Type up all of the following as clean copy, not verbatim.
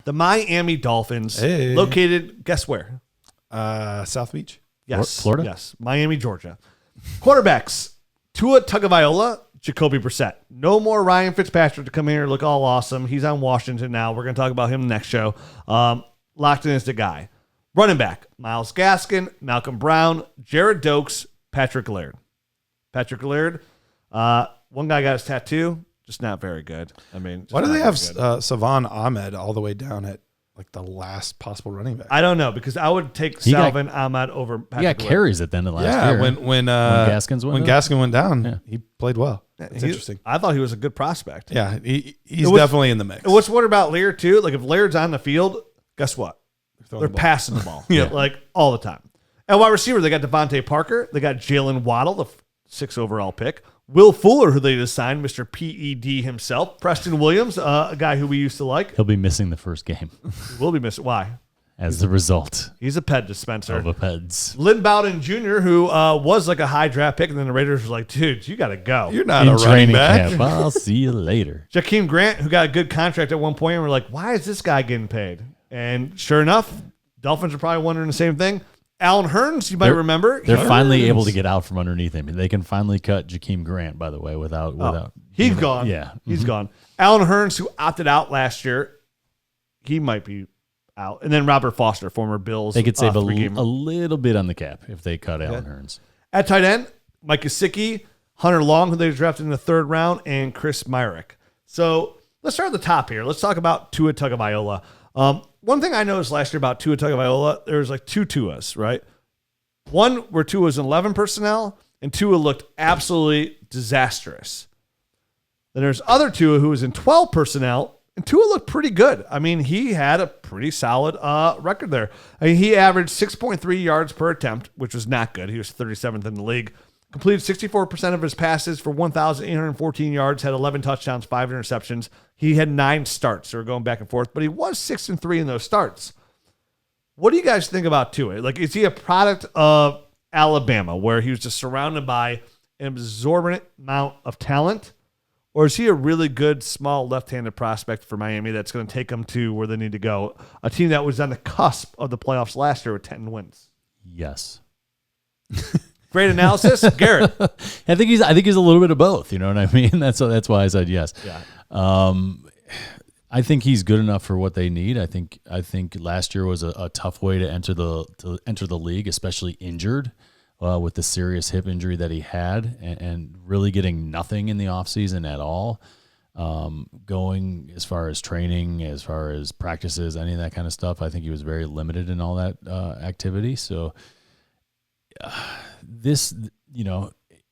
The Miami Dolphins, located, guess where? South Beach. Yes. Florida? Yes. Miami, Georgia. Quarterbacks, Tua Tagovailoa, Jacoby Brissett. No more Ryan Fitzpatrick to come here and look all awesome. He's on Washington now. We're going to talk about him next show. Locked in as the guy. Running back, Myles Gaskin, Malcolm Brown, Jared Dokes, Patrick Laird. Patrick Laird, one guy got his tattoo, just not very good. I mean, why do they have Savon Ahmed all the way down at like the last possible running back? I don't know, because I would take Salvin Ahmed over Patrick Laird. He got carries at the end of last year. When Gaskin went down, he played well. It's interesting. I thought he was a good prospect. Yeah, he's definitely in the mix. What's what about Laird too? Like if Laird's on the field, guess what? They're passing the ball, like all the time. And wide receiver, they got Devontae Parker, they got Jaylen Waddle, the 6th overall pick. Will Fuller, who they just signed, Mr. PED himself. Preston Williams, a guy who we used to like. He'll be missing the first game. Will be missing. Why? As the result. He's a ped dispenser. Of a peds. Lynn Bowden Jr., who was like a high draft pick, and then the Raiders were like, dude, you got to go. You're not a running back. Camp. I'll see you later. Jakeem Grant, who got a good contract at one point, and we're like, why is this guy getting paid? And sure enough, Dolphins are probably wondering the same thing. Alan Hearns, you might remember. They're finally able to get out from underneath him. They can finally cut Jakeem Grant, by the way, without he's gone. Yeah. He's gone. Alan Hearns, who opted out last year, he might be out. And then Robert Foster, former Bills. They could save a little bit on the cap if they cut Alan Hearns. At tight end, Mike Gesicki, Hunter Long, who they drafted in the 3rd round, and Chris Myrick. So let's start at the top here. Let's talk about Tua Tagovailoa. One thing I noticed last year about Tua Tagovailoa, there was like 2 Tuas, right? One where Tua was in 11 personnel, and Tua looked absolutely disastrous. Then there's other Tua who was in 12 personnel, and Tua looked pretty good. I mean, he had a pretty solid record there. I mean, he averaged 6.3 yards per attempt, which was not good. He was 37th in the league. Completed 64% of his passes for 1,814 yards, had 11 touchdowns, 5 interceptions. He had 9 starts. They were going back and forth, but he was 6-3 in those starts. What do you guys think about Tua? Like, is he a product of Alabama, where he was just surrounded by an exorbitant amount of talent? Or is he a really good, small, left-handed prospect for Miami that's going to take them to where they need to go? A team that was on the cusp of the playoffs last year with 10 wins. Yes. Great analysis, Garrett. I think he's a little bit of both. You know what I mean? That's why I said yes. Yeah. I think he's good enough for what they need. I think last year was a tough way to enter the league, especially injured with the serious hip injury that he had, and really getting nothing in the offseason at all. Going as far as training, as far as practices, any of that kind of stuff. I think he was very limited in all that activity. So. This,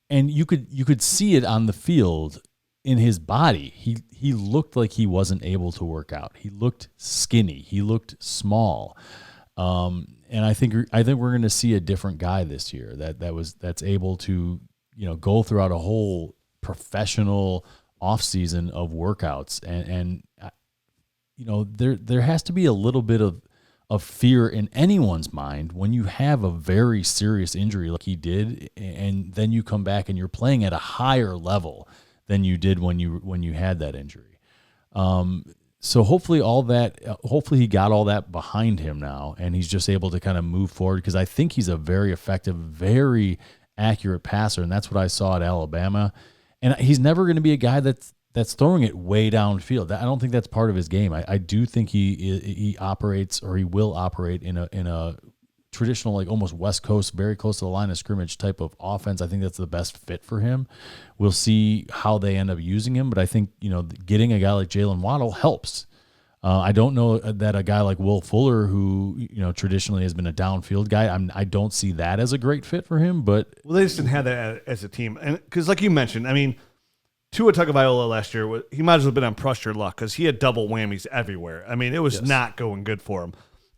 and you could see it on the field in his body. He looked like he wasn't able to work out. He looked skinny. He looked small. And I think we're going to see a different guy this year that's able to, go throughout a whole professional offseason of workouts. And there has to be a little bit of fear in anyone's mind when you have a very serious injury like he did, and then you come back and you're playing at a higher level than you did when you had that injury. So hopefully he got all that behind him now, and he's just able to kind of move forward, because I think he's a very effective, very accurate passer, and that's what I saw at Alabama. And he's never going to be a guy that's throwing it way downfield. I don't think that's part of his game. I do think he operates, or he will operate in a traditional, like almost West Coast, very close to the line of scrimmage type of offense. I think that's the best fit for him. We'll see how they end up using him, but I think getting a guy like Jaylen Waddle helps. I don't know that a guy like Will Fuller, who traditionally has been a downfield guy, I don't see that as a great fit for him. But they just didn't have that as a team, and because like you mentioned, I mean, Tua Tagovailoa last year, he might as well have been on pressure luck, because he had double whammies everywhere. I mean, it was not going good for him.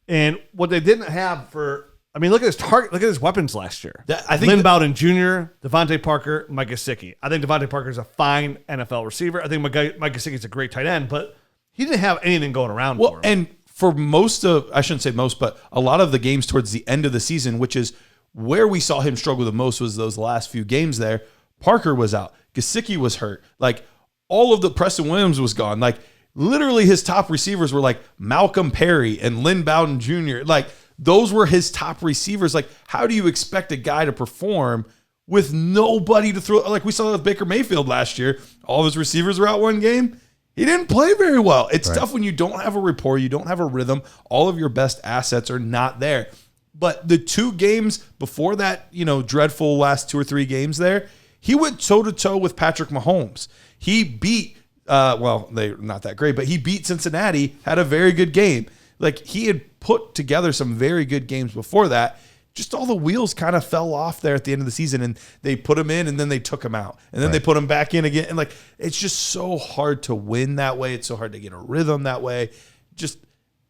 And what they didn't have look at his target, look at his weapons last year. I think Lynn Bowden Jr., Devontae Parker, Mike Gesicki. I think Devontae Parker is a fine NFL receiver. I think Mike Gesicki is a great tight end, but he didn't have anything going around for him. And for I shouldn't say most, but a lot of the games towards the end of the season, which is where we saw him struggle the most, was those last few games there. Parker was out. Gesicki was hurt. Like, all of the Preston Williams was gone. Like, literally his top receivers were like Malcolm Perry and Lynn Bowden Jr. Like those were his top receivers. Like how do you expect a guy to perform with nobody to throw? Like we saw with Baker Mayfield last year, all of his receivers were out one game. He didn't play very well. It's tough when you don't have a rapport, you don't have a rhythm. All of your best assets are not there. But the 2 games before that, dreadful last 2 or 3 games there, he went toe-to-toe with Patrick Mahomes. He beat, they're not that great, but he beat Cincinnati, had a very good game. Like, he had put together some very good games before that. Just all the wheels kind of fell off there at the end of the season, and they put him in, and then they took him out. And then they put him back in again. And, like, it's just so hard to win that way. It's so hard to get a rhythm that way. Just,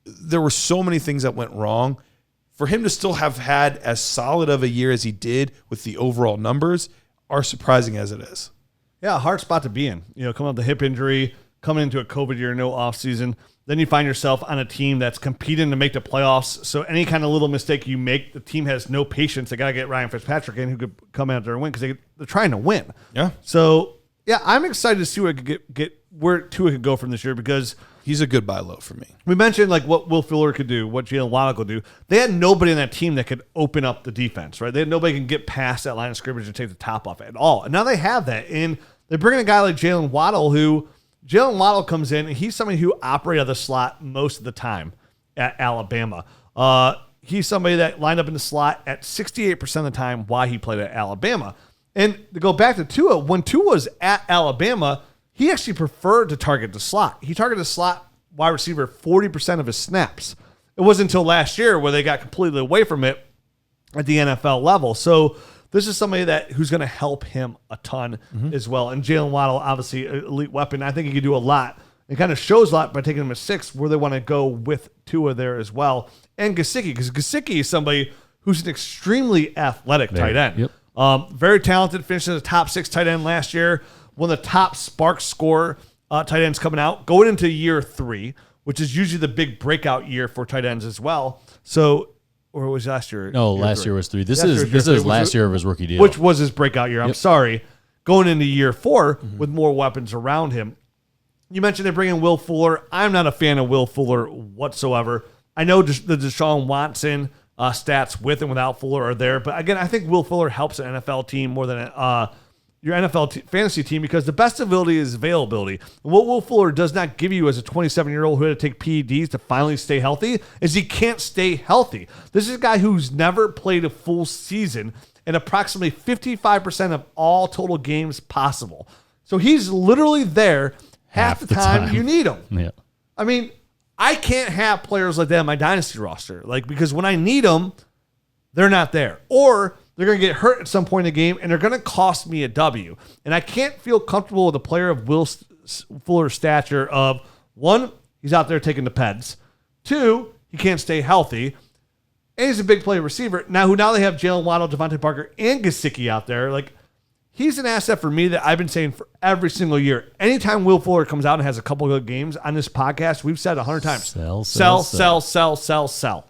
there were so many things that went wrong. For him to still have had as solid of a year as he did with the overall numbers are surprising as it is. Yeah, a hard spot to be in. Coming off the hip injury, coming into a COVID year, no offseason. Then you find yourself on a team that's competing to make the playoffs. So any kind of little mistake you make, the team has no patience. They got to get Ryan Fitzpatrick in who could come out there and win because they're trying to win. Yeah. So, yeah, I'm excited to see where it could get where Tua could go from this year because he's a good buy low for me. We mentioned like what Will Fuller could do, what Jaylen Waddle could do. They had nobody in that team that could open up the defense, right? They had nobody can get past that line of scrimmage and take the top off at all. And now they have that. And they're bringing a guy like Jaylen Waddle comes in, and he's somebody who operated out of the slot most of the time at Alabama. He's somebody that lined up in the slot at 68% of the time while he played at Alabama. And to go back to Tua, when Tua was at Alabama, he actually preferred to target the slot. He targeted the slot wide receiver 40% of his snaps. It wasn't until last year where they got completely away from it at the NFL level. So this is somebody who's going to help him a ton as well. And Jaylen Waddle, obviously, an elite weapon. I think he could do a lot. It kind of shows a lot by taking him at 6 where they want to go with Tua there as well. And Gesicki, because Gesicki is somebody who's an extremely athletic tight end. Yep. Very talented, finished as a top 6 tight end last year. One of the top spark score tight ends coming out. Going into year 3, which is usually the big breakout year for tight ends as well. So, or was last year? No, last year was 3. This is last year of his rookie deal. Which was his breakout year. I'm sorry. Going into year 4 with more weapons around him. You mentioned they bring in Will Fuller. I'm not a fan of Will Fuller whatsoever. I know the Deshaun Watson stats with and without Fuller are there. But again, I think Will Fuller helps an NFL team more than your NFL fantasy team because the best ability is availability. And what Will Fuller does not give you as a 27-year-old who had to take PEDs to finally stay healthy is he can't stay healthy. This is a guy who's never played a full season and approximately 55% of all total games possible. So he's literally there half the time you need him. Yeah. I mean, I can't have players like that on my Dynasty roster, because when I need them, they're not there. Or they're going to get hurt at some point in the game, and they're going to cost me a W. And I can't feel comfortable with a player of Will Fuller's stature of, 1, he's out there taking the peds. 2, he can't stay healthy. And he's a big play receiver. Now they have Jaylen Waddle, Devontae Parker, and Gesicki out there. He's an asset for me that I've been saying for every single year. Anytime Will Fuller comes out and has a couple of good games on this podcast, we've said 100 times. Sell.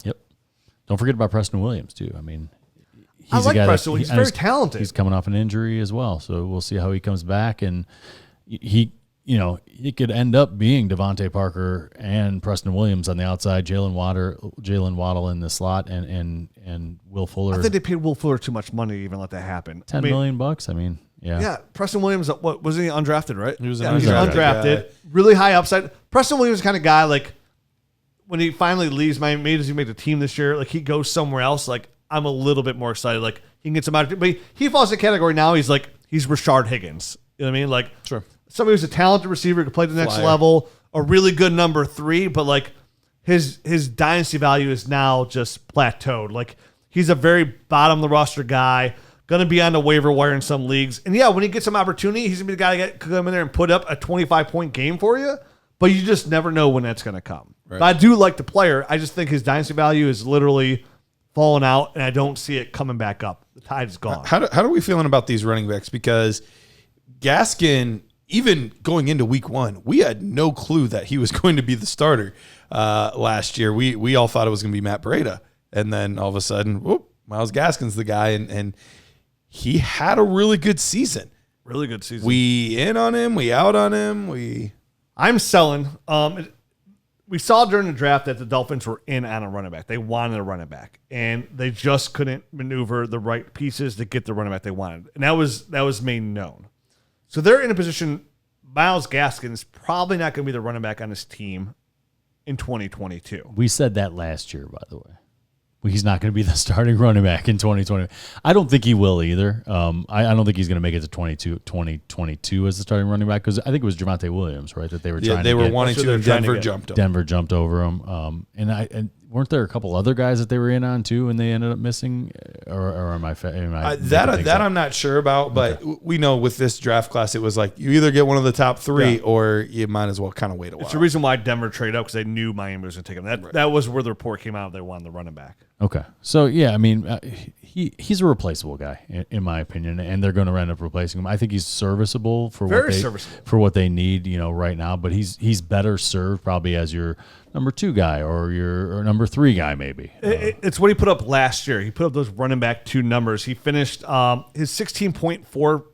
Yep. Don't forget about Preston Williams, too. I mean, I like Preston. He's very talented. He's coming off an injury as well, so we'll see how he comes back. And he could end up being Devontae Parker and Preston Williams on the outside, Jaylen Waddle in the slot, and Will Fuller. I think they paid Will Fuller too much money to even let that happen. $10 million. I mean, yeah. Yeah, Preston Williams. What wasn't he undrafted? Right? He was undrafted. Really high upside. Preston Williams is the kind of guy when he finally leaves Miami, does he make the team this year? He goes somewhere else. I'm a little bit more excited. He can get some out. But he falls in the category now. He's Rashard Higgins. You know what I mean? Sure. Somebody who's a talented receiver, could play the next level, a really good number 3, but his dynasty value is now just plateaued. He's a very bottom of the roster guy, going to be on the waiver wire in some leagues. And yeah, when he gets some opportunity, he's going to be the guy that could come in there and put up a 25-point game for you, but you just never know when that's going to come. Right. But I do like the player. I just think his dynasty value is literally falling out, and I don't see it coming back up. The tide's gone. How are we feeling about these running backs? Because Gaskin, even going into week 1, we had no clue that he was going to be the starter last year. We all thought it was going to be Matt Breida. And then all of a sudden, Myles Gaskin's the guy. And he had a really good season. Really good season. We in on him. We out on him. I'm selling. We saw during the draft that the Dolphins were in on a running back. They wanted a running back, and they just couldn't maneuver the right pieces to get the running back they wanted. And that was made known. So they're in a position. Myles Gaskin is probably not going to be the running back on this team in 2022. We said that last year, by the way. He's not going to be the starting running back in 2020. I don't think he will either. I don't think he's going to make it to 2022 as the starting running back, because I think it was Javonte Williams, right, that they were trying to get. They were wanting to, and Denver jumped him. Denver jumped over him. And weren't there a couple other guys that they were in on too, and they ended up missing? Or am I that I'm not sure about, but we know with this draft class, it was like you either get one of the top three or you might as well kind of wait a while. It's the reason why Denver traded up, because they knew Miami was going to take him. That was where the report came out. They wanted the running back. Okay. So, yeah, I mean, he's a replaceable guy, in my opinion, and they're going to end up replacing him. I think he's serviceable for what they need, right now, but he's better served probably as your number 2 guy or your number 3 guy maybe. It's what he put up last year. He put up those running back 2 numbers. He finished his 16.4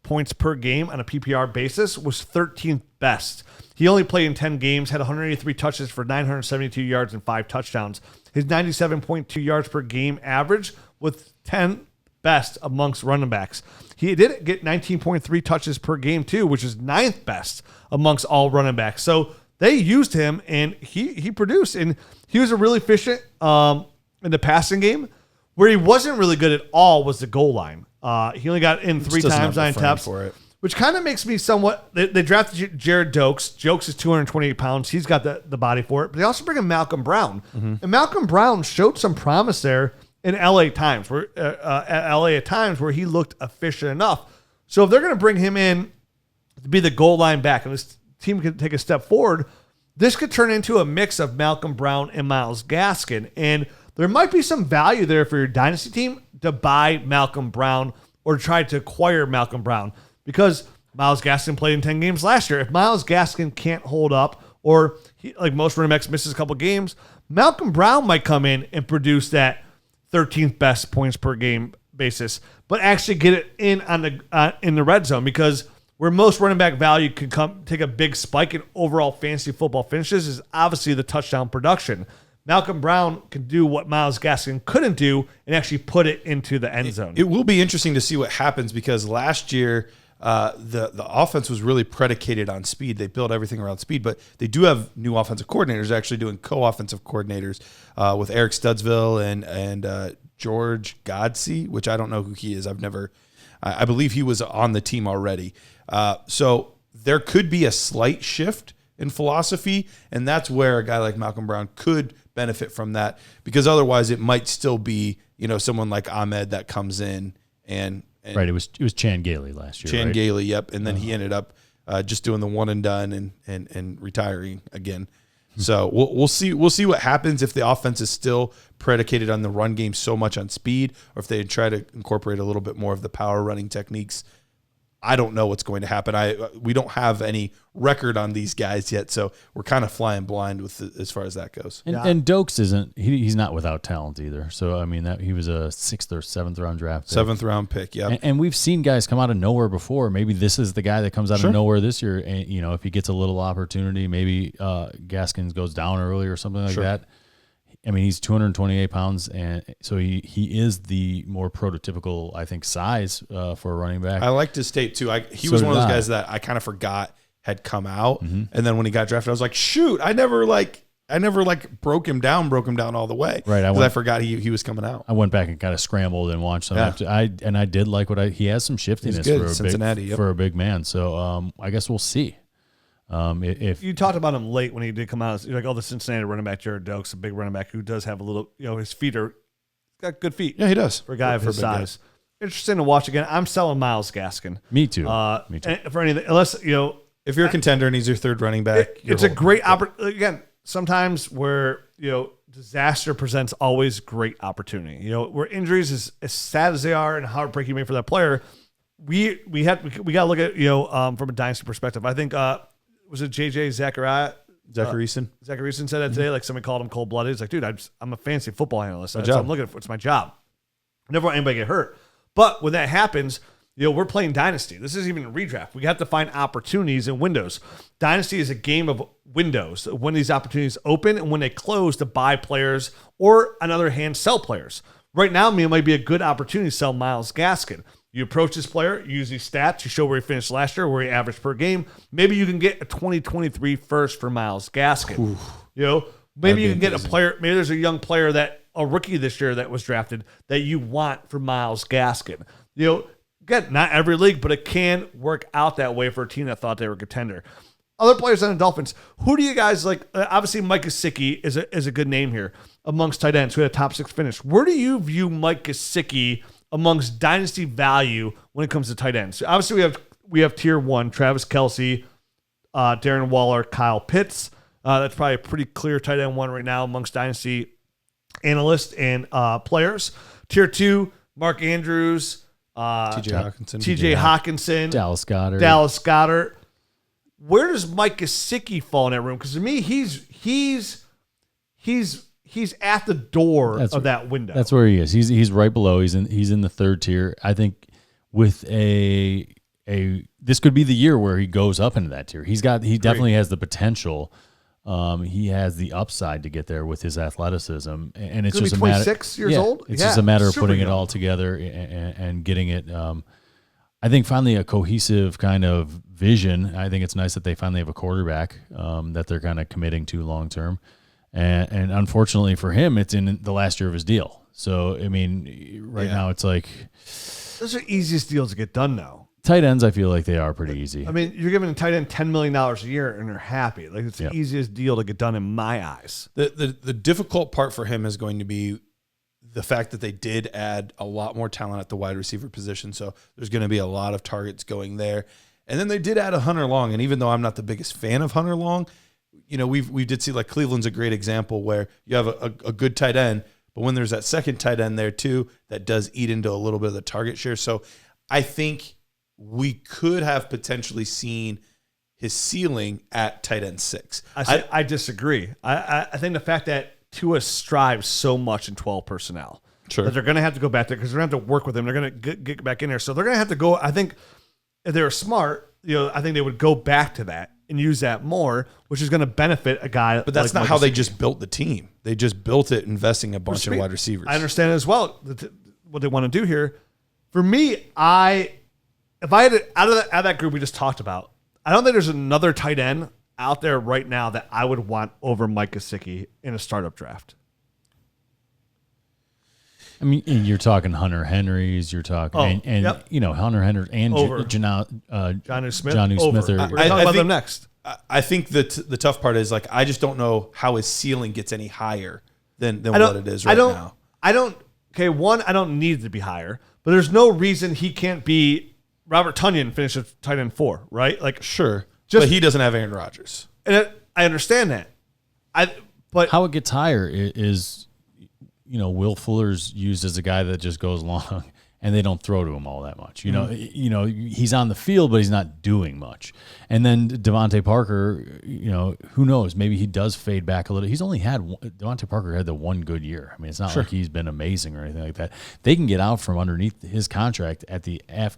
points per game on a PPR basis was 13th best. He only played in 10 games, had 183 touches for 972 yards and 5 touchdowns. His 97.2 yards per game average was 10th best amongst running backs. He did get 19.3 touches per game too, which is 9th best amongst all running backs. So they used him, and he produced, and he was a really efficient in the passing game. Where he wasn't really good at all was the goal line. He only got in 3 times, 9 taps for it, which kind of makes me somewhat. They drafted Jared Dokes. Jokes is 228 pounds. He's got the body for it. But they also bring in Malcolm Brown, and Malcolm Brown showed some promise there in LA times, where at times where he looked efficient enough. So if they're going to bring him in to be the goal line back, and this team can take a step forward, this could turn into a mix of Malcolm Brown and Myles Gaskin. And there might be some value there for your dynasty team to buy Malcolm Brown or try to acquire Malcolm Brown, because Myles Gaskin played in 10 games last year. If Myles Gaskin can't hold up, or like most running backs misses a couple games, Malcolm Brown might come in and produce that 13th best points per game basis, but actually get it in the red zone, because where most running back value can take a big spike in overall fantasy football finishes is obviously the touchdown production. Malcolm Brown can do what Myles Gaskin couldn't do and actually put it into the end zone. It will be interesting to see what happens, because last year the offense was really predicated on speed. They built everything around speed, but they do have new offensive coordinators actually doing co-offensive coordinators with Eric Studsville and George Godsey, which I don't know who he is. I believe he was on the team already. So there could be a slight shift in philosophy, and that's where a guy like Malcolm Brown could benefit from that, because otherwise it might still be, someone like Ahmed that comes in and right. It was Chan Gailey last year. Chan Gailey, yep. And then he ended up just doing the one and done and retiring again. So we'll see what happens if the offense is still predicated on the run game so much on speed, or if they try to incorporate a little bit more of the power running techniques. I don't know what's going to happen. We don't have any record on these guys yet, so we're kind of flying blind as far as that goes. And Dokes he's not without talent either. So I mean, that he was a 6th or 7th round draft pick. 7th round pick, yeah. And we've seen guys come out of nowhere before. Maybe this is the guy that comes out of nowhere this year. And if he gets a little opportunity, maybe Gaskins goes down early or something like that. I mean, he's 228 pounds, and so he is the more prototypical, I think, size for a running back. I liked his tape too. He was one of those guys that I kind of forgot had come out, and then when he got drafted, I was like, shoot, I never broke him down all the way, right? I forgot he was coming out. I went back and kind of scrambled and watched some. Yeah. I did like he has some shiftiness for a big man. So I guess we'll see. If you talked about him late when he did come out, you're like, the Cincinnati running back Jared Dokes, a big running back who does have a little, his feet got good feet. Yeah, he does for a guy of his size. Interesting to watch again. I'm selling Myles Gaskin. Me too. For anything, unless if you're a contender and he's your 3rd running back, it's a great opportunity. Again, sometimes where disaster presents always great opportunity. Where injuries is as sad as they are and heartbreaking for that player, we got to look at from a dynasty perspective. I think. Was it JJ Zachariason? Zachariason said that today. Like, somebody called him cold-blooded. He's like, dude, I'm a fancy football analyst. That's what I'm looking for. It's my job. I never want anybody to get hurt. But when that happens, We're playing Dynasty. This isn't even a redraft. We have to find opportunities and windows. Dynasty is a game of windows, when these opportunities open and when they close to buy players or, on the other hand, sell players. Right now, it might be a good opportunity to sell Myles Gaskin. You approach this player, you use these stats, you show where he finished last year, where he averaged per game. Maybe you can get a 2023 first for Myles Gaskin. Maybe you can get a player. Maybe there's a young player, a rookie this year that was drafted that you want for Myles Gaskin. Again, not every league, but it can work out that way for a team that thought they were a contender. Other players on the Dolphins, who do you guys like? Obviously, Mike Gesicki is a good name here amongst tight ends who had a top 6 finish. Where do you view Mike Gesicki amongst dynasty value when it comes to tight ends? So obviously, we have tier 1, Travis Kelce, Darren Waller, Kyle Pitts. That's probably a pretty clear tight end 1 right now amongst dynasty analysts and players. Tier 2, Mark Andrews, TJ Hawkinson, Dallas Goedert. Where does Mike Gesicki fall in that room? Because to me, he's at the door of that window. That's where he is. He's right below. He's in the 3rd tier. I think with this could be the year where he goes up into that tier. He definitely has the potential. He has the upside to get there with his athleticism, and it's just a matter. 26 years old. It's just a matter of putting it all together and getting it. I think finally a cohesive kind of vision. I think it's nice that they finally have a quarterback that they're kind of committing to long term, and unfortunately for him, it's in the last year of his deal. So I mean, now it's like those are easiest deals to get done now. Tight ends, I feel like they are pretty easy. I mean, you're giving a tight end $10 million a year, and they're happy. Like it's the easiest deal to get done in my eyes. The difficult part for him is going to be the fact that they did add a lot more talent at the wide receiver position. So there's going to be a lot of targets going there. And then they did add a Hunter Long. And even though I'm not the biggest fan of Hunter Long, we did see, like, Cleveland's a great example where you have a good tight end, but when there's that second tight end there too, that does eat into a little bit of the target share. So I think we could have potentially seen his ceiling at tight end 6. I disagree. I think the fact that Tua strives so much in 12 personnel that they're going to have to go back there because they're going to have to work with him. They're going to get back in there. So they're going to have to go. I think if they were smart, I think they would go back to that and use that more, which is going to benefit a guy. But that's not how they just built the team. They just built it investing a bunch of wide receivers. I understand as well what they want to do here. For me, if I had to, out of that group we just talked about, I don't think there's another tight end out there right now that I would want over Mike Gesicki in a startup draft. I mean, you're talking Hunter Henrys, you're talking, Hunter Henry and Jonnu Smith. We're talking about them next. I think that the tough part is, like, I just don't know how his ceiling gets any higher than what it is now. I don't need it to be higher, but there's no reason he can't be Robert Tonyan finish at tight end 4, right? Like, sure. But he doesn't have Aaron Rodgers. And I understand that. But how it gets higher is, Will Fuller's used as a guy that just goes long and they don't throw to him all that much. He's on the field, but he's not doing much. And then Devontae Parker, who knows? Maybe he does fade back a little. Devontae Parker had the one good year. I mean, it's not like he's been amazing or anything like that. They can get out from underneath his contract at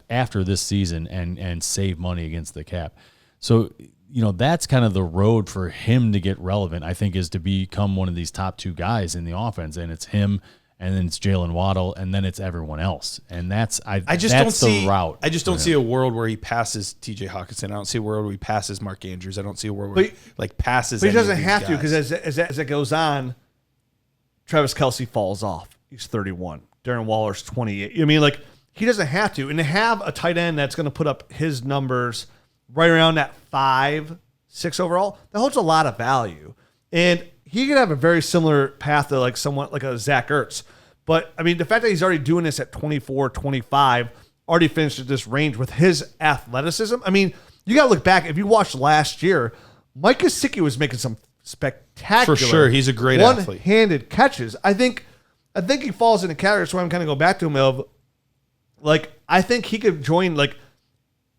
after this season and save money against the cap. So, that's kind of the road for him to get relevant, I think, is to become one of these top 2 guys in the offense. And it's him, and then it's Jaylen Waddle, and then it's everyone else. And that's the route. I just don't see a world where he passes TJ Hawkinson. I don't see a world where he passes Mark Andrews. I don't see a world where he passes. But he doesn't have to, because as it goes on, Travis Kelce falls off. He's 31. Darren Waller's 28. I mean, like, he doesn't have to. And to have a tight end that's going to put up his numbers right around that 5-6 overall, that holds a lot of value. And he could have a very similar path to like someone like a Zach Ertz. But, I mean, the fact that he's already doing this at 24, 25, already finished at this range with his athleticism. I mean, you got to look back. If you watched last year, Mike Gesicki was making some spectacular, for sure, he's a great athlete, one-handed catches. I think he falls in the category. So I'm kind of go back to him of, like, I think he could join like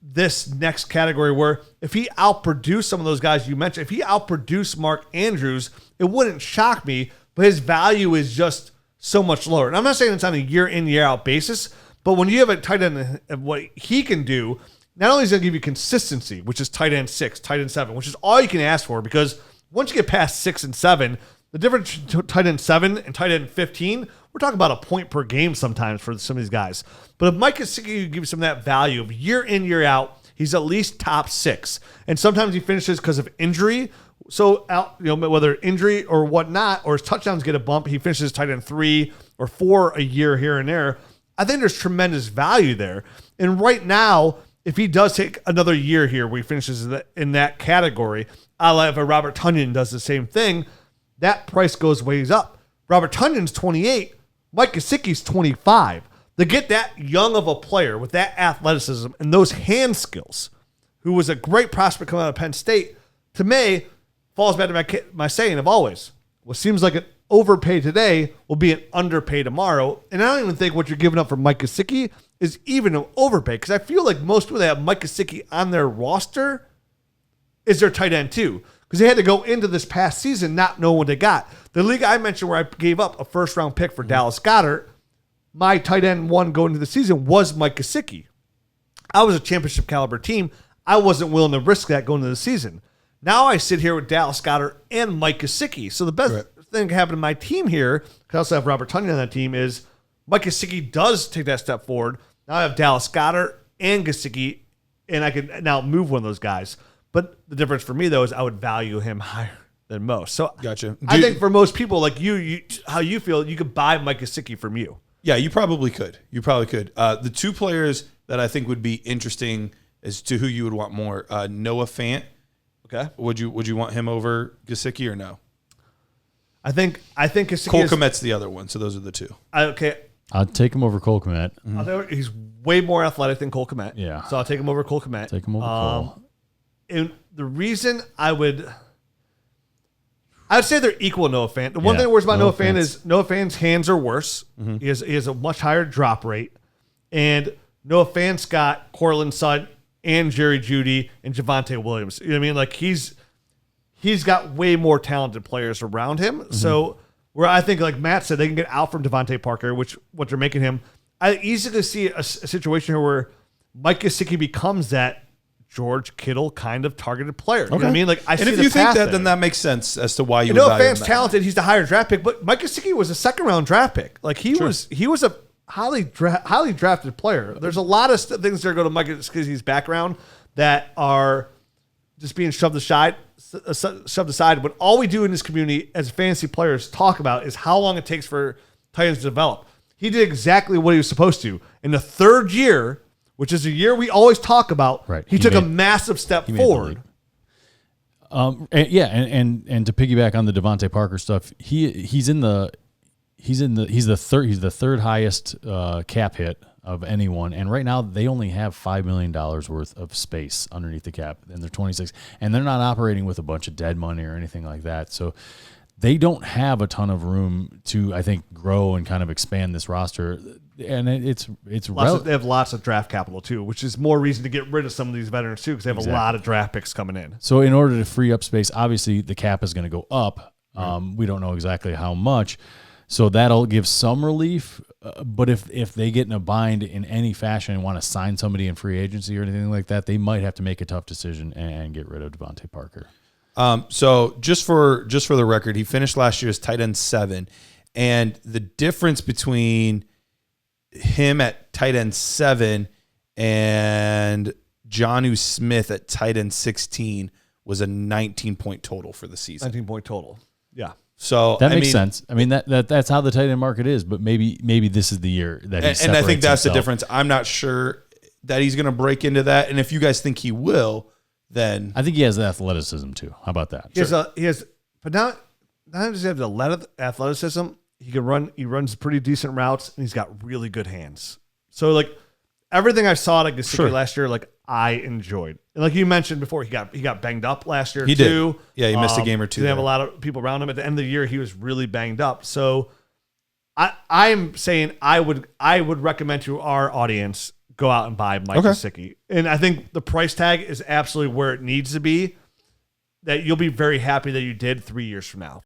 this next category where if he outproduced some of those guys you mentioned, if he outproduced Mark Andrews, it wouldn't shock me, but his value is just so much lower. And I'm not saying it's on a year in, year out basis, But when you have a tight end of what he can do, not only is he going to give you consistency, which is tight end 6, tight end 7, which is all you can ask for, because once you get past 6 and 7, the difference between tight end 7 and tight end 15, we're talking about a point per game sometimes for some of these guys. But if Mike Gesicki gives some of that value of year in, year out, he's at least top 6. And sometimes he finishes because of injury. So, whether injury or whatnot, or his touchdowns get a bump, he finishes tight end 3 or 4 a year here and there. I think there's tremendous value there. And right now, if he does take another year here where he finishes in that category, a la if a Robert Tonyan does the same thing, that price goes ways up. Robert Tonyan's 28, Mike Gesicki's 25. To get that young of a player with that athleticism and those hand skills, who was a great prospect coming out of Penn State, to me, falls back to my saying of always, what seems like an overpay today will be an underpay tomorrow. And I don't even think what you're giving up for Mike Gesicki is even an overpay, because I feel like most people that have Mike Gesicki on their roster is their tight end too, because they had to go into this past season not knowing what they got. The league I mentioned where I gave up a first-round pick for Dallas Goedert, my tight end 1 going into the season was Mike Gesicki. I was a championship caliber team. I wasn't willing to risk that going into the season. Now I sit here with Dallas Goedert and Mike Gesicki. So the best thing that happened to my team here, because I also have Robert Tonyan on that team, is Mike Gesicki does take that step forward. Now I have Dallas Goedert and Gesicki, and I can now move one of those guys. But the difference for me, though, is I would value him higher than most. So gotcha. I think for most people, like you how you feel, you could buy Mike Gesicki from you. Yeah, you probably could. The 2 players that I think would be interesting as to who you would want more, Noah Fant. Okay. Would you want him over Gesicki or no? I think Gesicki Cole Kmet's the other one, so those are the 2. Okay. I'll take him over Cole Kmet. He's way more athletic than Cole Kmet. Yeah. So I'll take him over Cole Kmet. Take him over Cole. And the reason I'd say they're equal to Noah Fant. The one thing that worries about Noah Fant is Noah Fant's hands are worse. Mm-hmm. He has a much higher drop rate. And Noah Fant's got Cortland Sutton and Jerry Jeudy and Javonte Williams. You know what I mean? Like he's got way more talented players around him. Mm-hmm. So where I think, like Matt said, they can get out from Devontae Parker, which what they're making him. I easily see a situation here where Mike Gesicki becomes that George Kittle kind of targeted player. You know what I mean? Like and if you think that, then that makes sense as to why you would value him. Fant's talented. He's the higher draft pick, but Mike Gesicki was a 2nd-round draft pick. Like he was a highly drafted player. There's a lot of things that go to Mike Gesicki's background that are just being shoved aside. When all we do in this community as fantasy players talk about is how long it takes for tight ends to develop. He did exactly what he was supposed to. In the 3rd year, which is a year we always talk about, he took a massive step forward. And to piggyback on the Devontae Parker stuff, he's the third highest cap hit of anyone, and right now they only have $5 million worth of space underneath the cap, and they're 26, and they're not operating with a bunch of dead money or anything like that. So they don't have a ton of room to, I think, grow and kind of expand this roster. And they have lots of draft capital too, which is more reason to get rid of some of these veterans too, because they have a lot of draft picks coming in. So in order to free up space, obviously the cap is going to go up. We don't know exactly how much, so that'll give some relief. But if they get in a bind in any fashion and want to sign somebody in free agency or anything like that, they might have to make a tough decision and get rid of Devontae Parker. So just for the record, he finished last year as tight end 7, and the difference between him at tight end 7 and Jonnu Smith at tight end 16 was a 19-point total for the season. 19-point total. Yeah. So that makes sense. I mean, that's how the tight end market is, but maybe this is the year that he separates and I think that's himself. the difference. I'm not sure that he's going to break into that, and if you guys think he will, then I think he has the athleticism too. How about that? But not does he have the athleticism. He can run. He runs pretty decent routes, and he's got really good hands. So like everything I saw at Gesicki last year, like I enjoyed. And like you mentioned before, he got banged up last year. He did. Yeah, he missed a game or two. He didn't have a lot of people around him at the end of the year. He was really banged up. So I'm saying I would recommend to our audience go out and buy Mike Gesicki. And I think the price tag is absolutely where it needs to be. That you'll be very happy that you did 3 years from now.